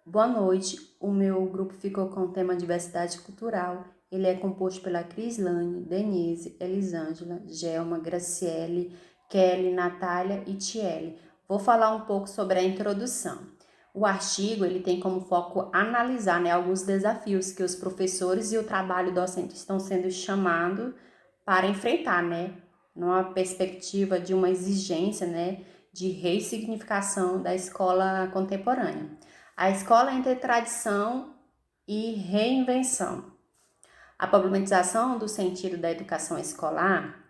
Boa noite, o meu grupo ficou com o tema diversidade cultural. Ele é composto pela Crislane, Denise, Elisângela, Gelma, Graciele, Kelly, Natália e Tiele. Vou falar um pouco sobre a introdução. O artigo ele tem como foco analisar alguns desafios que os professores e o trabalho docente estão sendo chamados para enfrentar, numa perspectiva de uma exigência, de ressignificação da escola contemporânea. A escola entre tradição e reinvenção. A problematização do sentido da educação escolar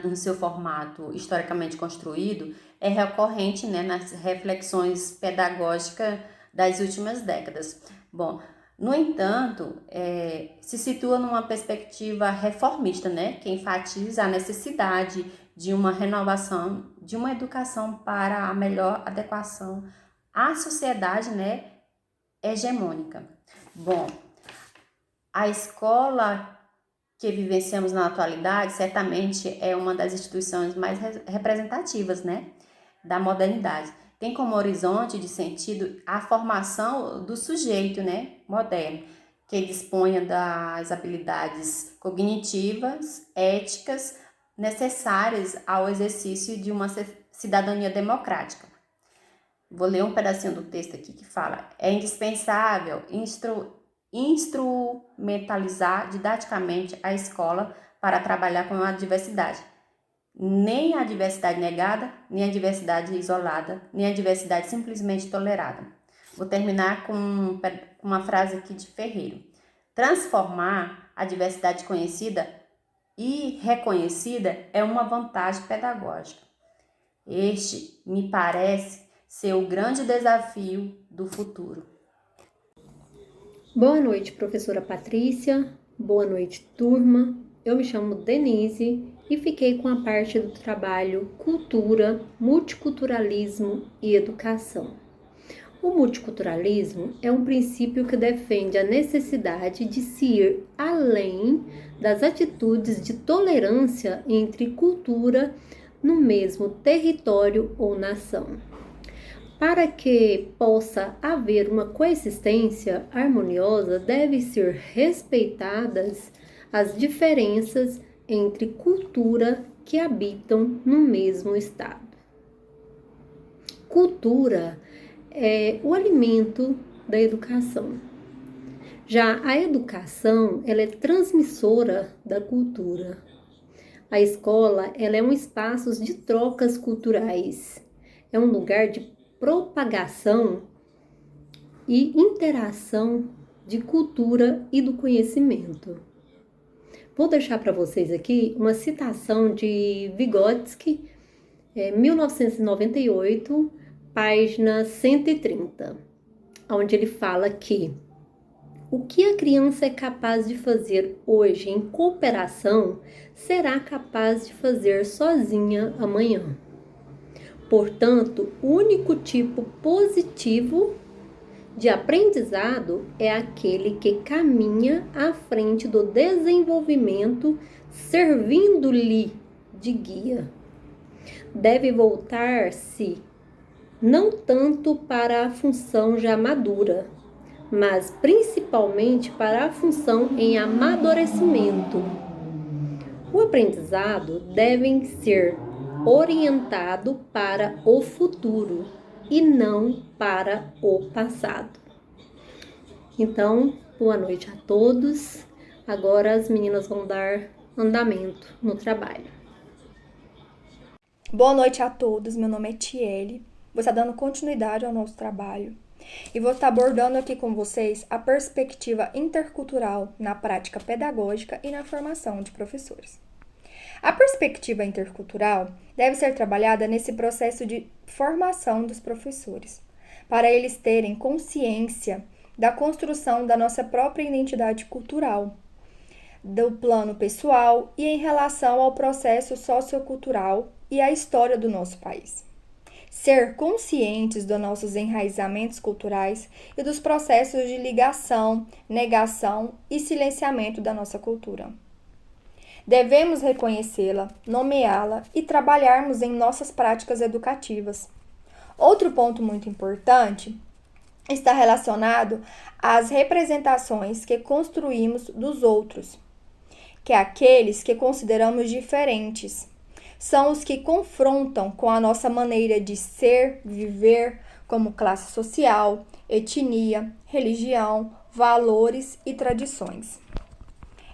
no seu formato historicamente construído é recorrente nas reflexões pedagógicas das últimas décadas. Bom, no entanto, se situa numa perspectiva reformista, que enfatiza a necessidade de uma renovação de uma educação para a melhor adequação à sociedade, hegemônica. Bom, a escola que vivenciamos na atualidade certamente é uma das instituições mais representativas, da modernidade. Tem como horizonte de sentido a formação do sujeito, moderno, que disponha das habilidades cognitivas, éticas, necessárias ao exercício de uma cidadania democrática. Vou ler um pedacinho do texto aqui que fala: é indispensável instrumentalizar didaticamente a escola para trabalhar com a diversidade. Nem a diversidade negada, nem a diversidade isolada, nem a diversidade simplesmente tolerada. Vou terminar com uma frase aqui de Ferreiro. Transformar a diversidade conhecida e reconhecida é uma vantagem pedagógica. Este me parece ser o grande desafio do futuro. Boa noite, professora Patrícia. Boa noite, turma. Eu me chamo Denise e fiquei com a parte do trabalho Cultura, Multiculturalismo e Educação. O multiculturalismo é um princípio que defende a necessidade de se ir além das atitudes de tolerância entre cultura no mesmo território ou nação. Para que possa haver uma coexistência harmoniosa, devem ser respeitadas as diferenças entre cultura que habitam no mesmo estado. Cultura é o alimento da educação. Já a educação, ela é transmissora da cultura. A escola, ela é um espaço de trocas culturais. É um lugar de propagação e interação de cultura e do conhecimento. Vou deixar para vocês aqui uma citação de Vygotsky, 1998, página 130, onde ele fala que o que a criança é capaz de fazer hoje em cooperação será capaz de fazer sozinha amanhã. Portanto, o único tipo positivo de aprendizado é aquele que caminha à frente do desenvolvimento, servindo-lhe de guia. Deve voltar-se não tanto para a função já madura, mas principalmente para a função em amadurecimento. O aprendizado deve ser orientado para o futuro e não para o passado. Então, boa noite a todos. Agora as meninas vão dar andamento no trabalho. Boa noite a todos, meu nome é Tiele. Vou estar dando continuidade ao nosso trabalho e vou estar abordando aqui com vocês a perspectiva intercultural na prática pedagógica e na formação de professores. A perspectiva intercultural deve ser trabalhada nesse processo de formação dos professores, para eles terem consciência da construção da nossa própria identidade cultural, do plano pessoal e em relação ao processo sociocultural e à história do nosso país. Ser conscientes dos nossos enraizamentos culturais e dos processos de ligação, negação e silenciamento da nossa cultura. Devemos reconhecê-la, nomeá-la e trabalharmos em nossas práticas educativas. Outro ponto muito importante está relacionado às representações que construímos dos outros, que é aqueles que consideramos diferentes. São os que confrontam com a nossa maneira de ser, viver, como classe social, etnia, religião, valores e tradições.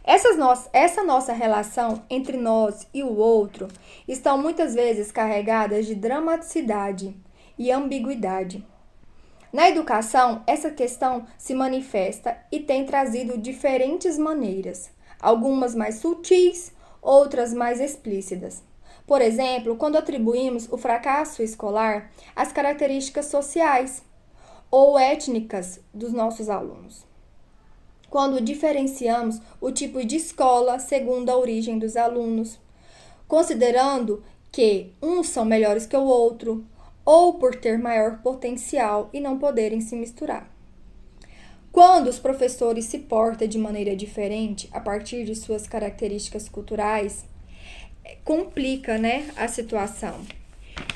Essa nossa relação entre nós e o outro estão muitas vezes carregadas de dramaticidade e ambiguidade. Na educação, essa questão se manifesta e tem trazido diferentes maneiras, algumas mais sutis, outras mais explícitas. Por exemplo, quando atribuímos o fracasso escolar às características sociais ou étnicas dos nossos alunos. Quando diferenciamos o tipo de escola segundo a origem dos alunos, considerando que uns são melhores que o outro, ou por ter maior potencial e não poderem se misturar. Quando os professores se portam de maneira diferente a partir de suas características culturais, complica, a situação.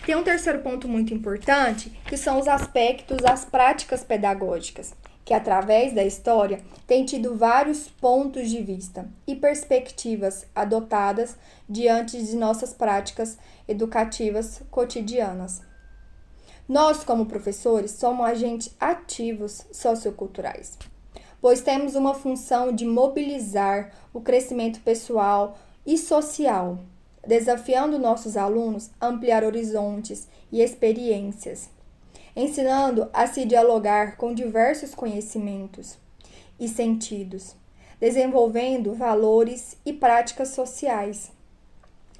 Tem um terceiro ponto muito importante, que são os aspectos das práticas pedagógicas, que através da história tem tido vários pontos de vista e perspectivas adotadas diante de nossas práticas educativas cotidianas. Nós, como professores, somos agentes ativos socioculturais, pois temos uma função de mobilizar o crescimento pessoal e social, desafiando nossos alunos a ampliar horizontes e experiências, ensinando a se dialogar com diversos conhecimentos e sentidos, desenvolvendo valores e práticas sociais,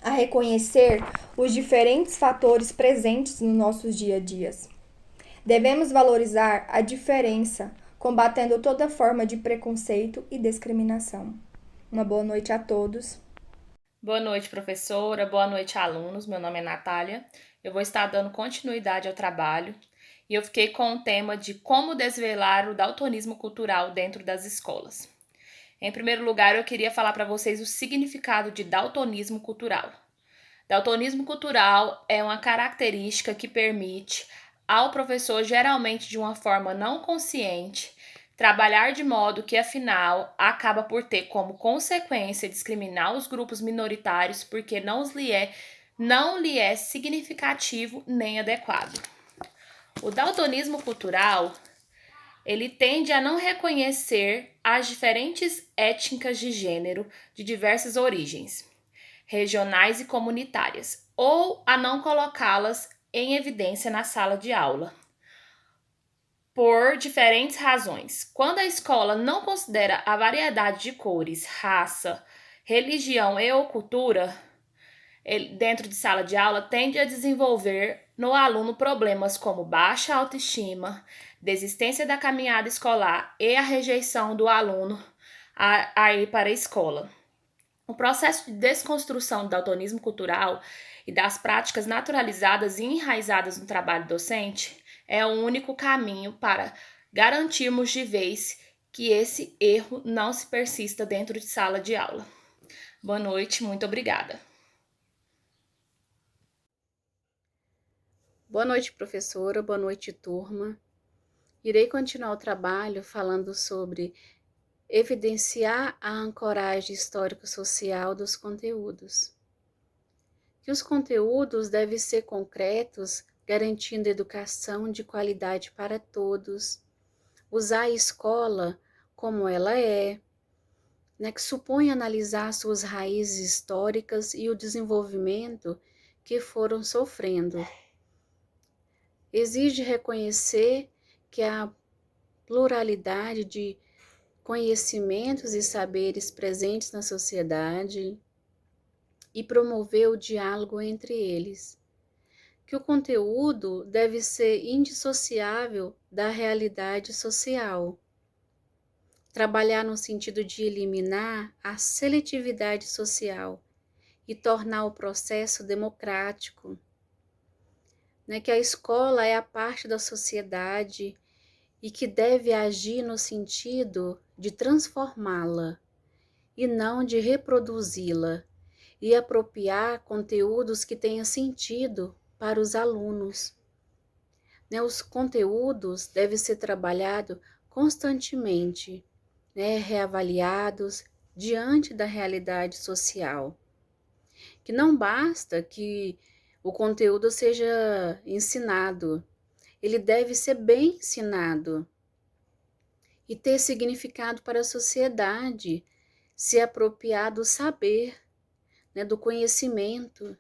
a reconhecer os diferentes fatores presentes nos nossos dia a dias. Devemos valorizar a diferença, combatendo toda forma de preconceito e discriminação. Uma boa noite a todos. Boa noite, professora. Boa noite, alunos. Meu nome é Natália. Eu vou estar dando continuidade ao trabalho e eu fiquei com o tema de como desvelar o daltonismo cultural dentro das escolas. Em primeiro lugar, eu queria falar para vocês o significado de daltonismo cultural. Daltonismo cultural é uma característica que permite ao professor, geralmente de uma forma não consciente, trabalhar de modo que, afinal, acaba por ter como consequência discriminar os grupos minoritários porque não lhe é significativo nem adequado. O daltonismo cultural, ele tende a não reconhecer as diferentes étnicas de gênero de diversas origens, regionais e comunitárias, ou a não colocá-las em evidência na sala de aula, por diferentes razões. Quando a escola não considera a variedade de cores, raça, religião e ou cultura dentro de sala de aula, tende a desenvolver no aluno problemas como baixa autoestima, desistência da caminhada escolar e a rejeição do aluno a ir para a escola. O processo de desconstrução do daltonismo cultural e das práticas naturalizadas e enraizadas no trabalho docente é o único caminho para garantirmos de vez que esse erro não se persista dentro de sala de aula. Boa noite, muito obrigada. Boa noite, professora. Boa noite, turma. Irei continuar o trabalho falando sobre evidenciar a ancoragem histórico-social dos conteúdos. Que os conteúdos devem ser concretos, garantindo educação de qualidade para todos, usar a escola como ela é, que supõe analisar suas raízes históricas e o desenvolvimento que foram sofrendo. Exige reconhecer que a pluralidade de conhecimentos e saberes presentes na sociedade e promover o diálogo entre eles. Que o conteúdo deve ser indissociável da realidade social. Trabalhar no sentido de eliminar a seletividade social e tornar o processo democrático. Que a escola é a parte da sociedade e que deve agir no sentido de transformá-la e não de reproduzi-la e apropriar conteúdos que tenham sentido para os alunos. né? Os conteúdos devem ser trabalhados constantemente, né? Reavaliados diante da realidade social. Que não basta que o conteúdo seja ensinado, ele deve ser bem ensinado e ter significado para a sociedade, se apropriar do saber, né, do conhecimento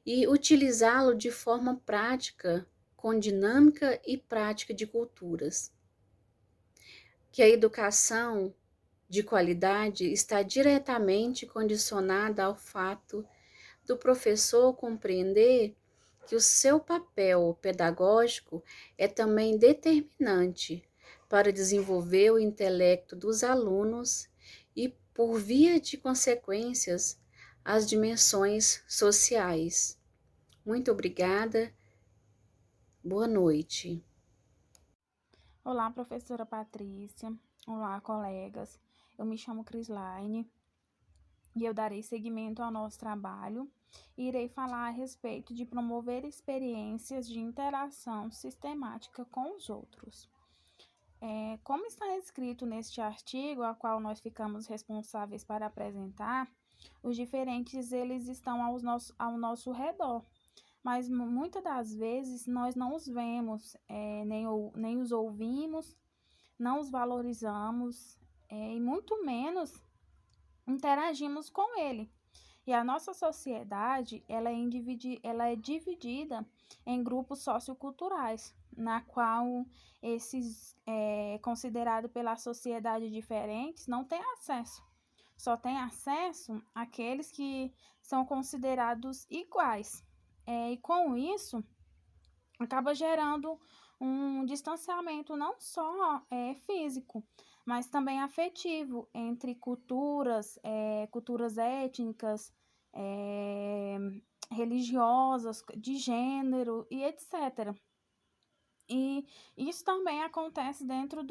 e utilizá-lo de forma prática, com dinâmica e prática de culturas. Que a educação de qualidade está diretamente condicionada ao fato do professor compreender que o seu papel pedagógico é também determinante para desenvolver o intelecto dos alunos e, por via de consequências, as dimensões sociais. Muito obrigada. Boa noite. Olá, professora Patrícia. Olá, colegas. Eu me chamo Crislaine e eu darei seguimento ao nosso trabalho e irei falar a respeito de promover experiências de interação sistemática com os outros. Como está escrito neste artigo, a qual nós ficamos responsáveis para apresentar, os diferentes eles estão ao nosso redor, mas muitas das vezes nós não os vemos, nem os ouvimos, não os valorizamos e muito menos interagimos com ele. E a nossa sociedade ela é dividida em grupos socioculturais, na qual esses considerados pela sociedade diferentes não têm acesso. Só tem acesso àqueles que são considerados iguais. E com isso, acaba gerando um distanciamento não só físico, mas também afetivo entre culturas étnicas, religiosas, de gênero e etc. E isso também acontece dentro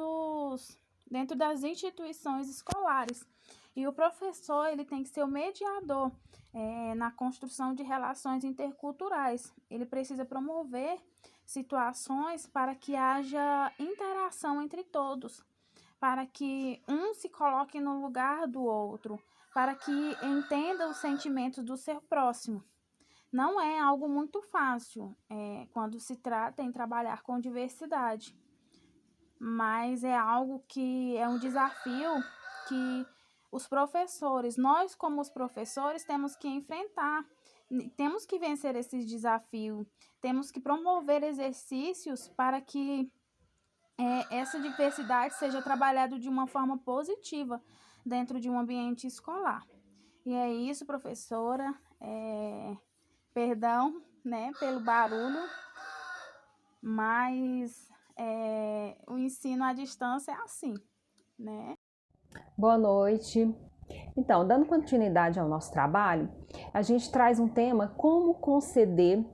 das instituições escolares. E o professor ele tem que ser o mediador na construção de relações interculturais. Ele precisa promover situações para que haja interação entre todos, para que um se coloque no lugar do outro, para que entenda os sentimentos do seu próximo. Não é algo muito fácil quando se trata em trabalhar com diversidade, mas é algo que é um desafio que os professores, nós como os professores, temos que enfrentar, temos que vencer esse desafio, temos que promover exercícios para que essa diversidade seja trabalhada de uma forma positiva dentro de um ambiente escolar. E é isso, professora. Perdão, né, pelo barulho, mas o ensino à distância é assim, né? Boa noite. Então, dando continuidade ao nosso trabalho, a gente traz um tema: como conceder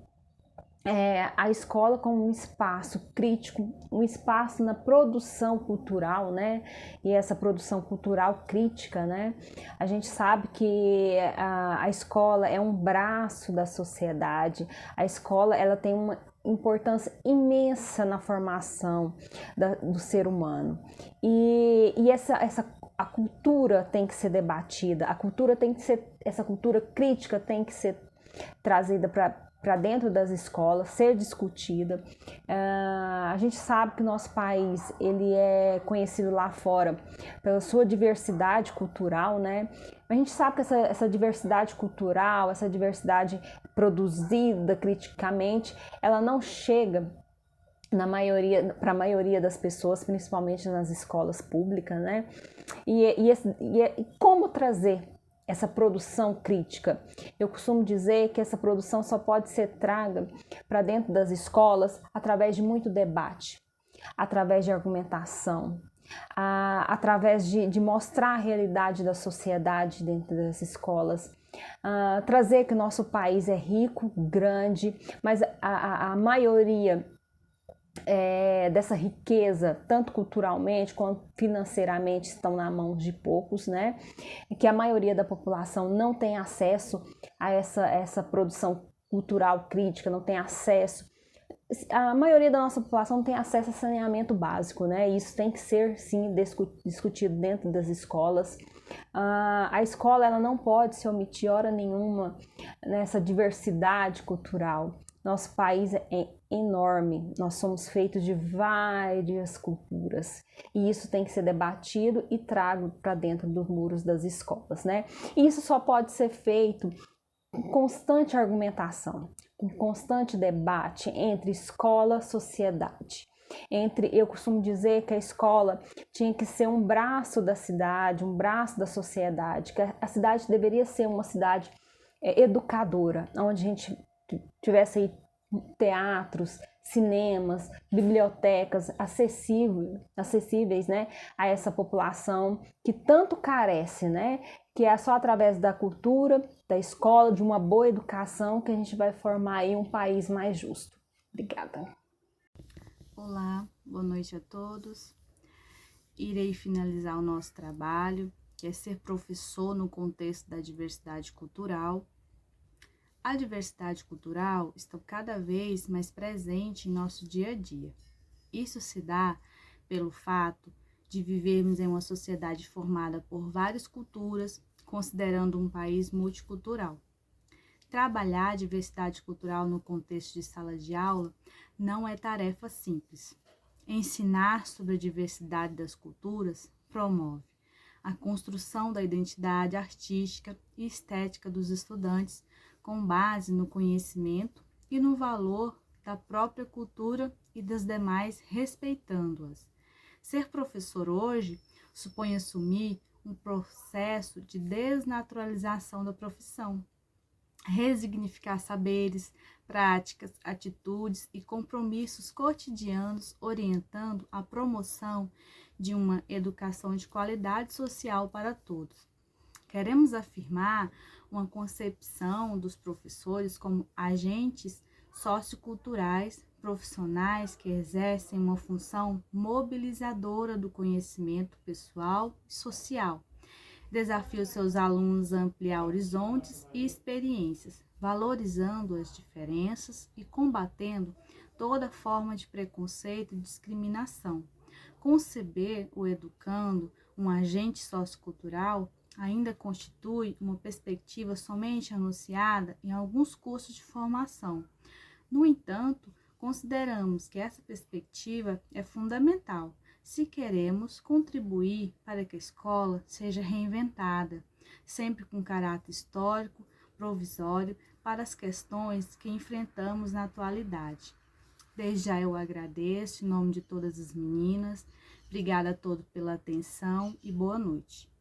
a escola como um espaço crítico, um espaço na produção cultural, né? E essa produção cultural crítica, né? A gente sabe que a escola é um braço da sociedade, a escola ela tem uma importância imensa na formação do ser humano. E a cultura tem que ser debatida, essa cultura crítica tem que ser trazida para dentro das escolas, ser discutida. A gente sabe que o nosso país ele é conhecido lá fora pela sua diversidade cultural, né? A gente sabe que essa diversidade cultural, essa diversidade produzida criticamente, ela não chega para a maioria das pessoas, principalmente nas escolas públicas, né? E como trazer essa produção crítica? Eu costumo dizer que essa produção só pode ser traga para dentro das escolas através de muito debate, através de argumentação, através de mostrar a realidade da sociedade dentro das escolas. Trazer que o nosso país é rico, grande, mas a maioria dessa riqueza, tanto culturalmente quanto financeiramente, estão na mão de poucos, né? E que a maioria da população não tem acesso a essa produção cultural crítica, não tem acesso, a maioria da nossa população não tem acesso a saneamento básico, né? Isso tem que ser, sim, discutido dentro das escolas. A escola, ela não pode se omitir hora nenhuma nessa diversidade cultural. Nosso país é enorme, nós somos feitos de várias culturas e isso tem que ser debatido e trago para dentro dos muros das escolas, né? E isso só pode ser feito com constante argumentação, com constante debate entre escola e sociedade. Eu costumo dizer que a escola tinha que ser um braço da cidade, um braço da sociedade, que a cidade deveria ser uma cidade educadora, onde a gente tivesse aí teatros, cinemas, bibliotecas acessíveis, né, a essa população que tanto carece, né, que é só através da cultura, da escola, de uma boa educação que a gente vai formar aí um país mais justo. Obrigada. Olá, boa noite a todos. Irei finalizar o nosso trabalho, que é ser professor no contexto da diversidade cultural. A diversidade cultural está cada vez mais presente em nosso dia a dia. Isso se dá pelo fato de vivermos em uma sociedade formada por várias culturas, considerando um país multicultural. Trabalhar a diversidade cultural no contexto de sala de aula não é tarefa simples. Ensinar sobre a diversidade das culturas promove a construção da identidade artística e estética dos estudantes com base no conhecimento e no valor da própria cultura e das demais, respeitando-as. Ser professor hoje supõe assumir um processo de desnaturalização da profissão, resignificar saberes, práticas, atitudes e compromissos cotidianos, orientando a promoção de uma educação de qualidade social para todos. Queremos afirmar uma concepção dos professores como agentes socioculturais profissionais que exercem uma função mobilizadora do conhecimento pessoal e social. Desafia seus alunos a ampliar horizontes e experiências, valorizando as diferenças e combatendo toda forma de preconceito e discriminação. Conceber o educando um agente sociocultural ainda constitui uma perspectiva somente anunciada em alguns cursos de formação. No entanto, consideramos que essa perspectiva é fundamental se queremos contribuir para que a escola seja reinventada, sempre com caráter histórico, provisório, para as questões que enfrentamos na atualidade. Desde já eu agradeço em nome de todas as meninas. Obrigada a todos pela atenção e boa noite.